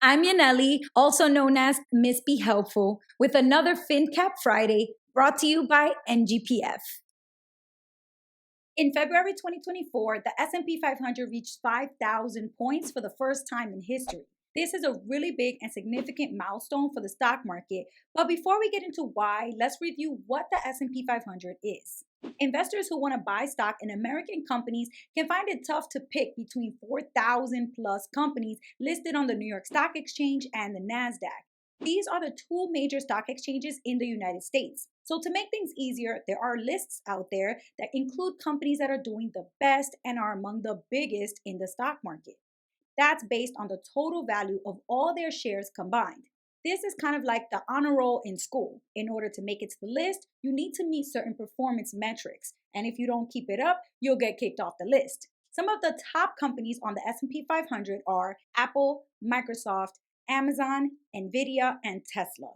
I'm Yaneli, also known as Miss Be Helpful, with another FinCap Friday brought to you by NGPF. In February 2024, the S&P 500 reached 5,000 points for the first time in history. This is a really big and significant milestone for the stock market. But before we get into why, let's review what the S&P 500 is. Investors who want to buy stock in American companies can find it tough to pick between 4,000 plus companies listed on the New York Stock Exchange and the NASDAQ. These are the two major stock exchanges in the United States. So, to make things easier, there are lists out there that include companies that are doing the best and are among the biggest in the stock market. That's based on the total value of all their shares combined. This is kind of like the honor roll in school. In order to make it to the list, you need to meet certain performance metrics, and if you don't keep it up, you'll get kicked off the list. Some of the top companies on the S&P 500 are Apple, Microsoft, Amazon, Nvidia, and Tesla.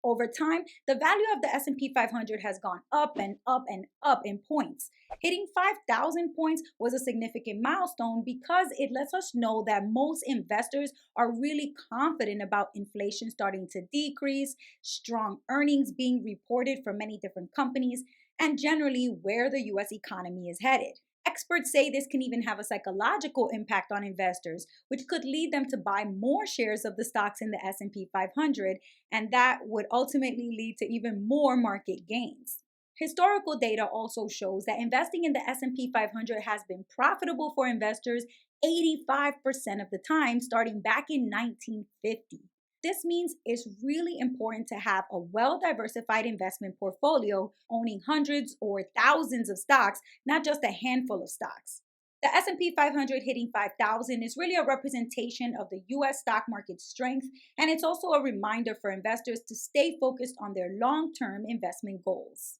Over time, the value of the S&P 500 has gone up and up and up in points. Hitting 5,000 points was a significant milestone because it lets us know that most investors are really confident about inflation starting to decrease, strong earnings being reported for many different companies, and generally where the US economy is headed. Experts say this can even have a psychological impact on investors, which could lead them to buy more shares of the stocks in the S&P 500, and that would ultimately lead to even more market gains. Historical data also shows that investing in the S&P 500 has been profitable for investors 85% of the time starting back in 1950. This means it's really important to have a well-diversified investment portfolio owning hundreds or thousands of stocks, not just a handful of stocks. The S&P 500 hitting 5,000 is really a representation of the US stock market's strength, and it's also a reminder for investors to stay focused on their long-term investment goals.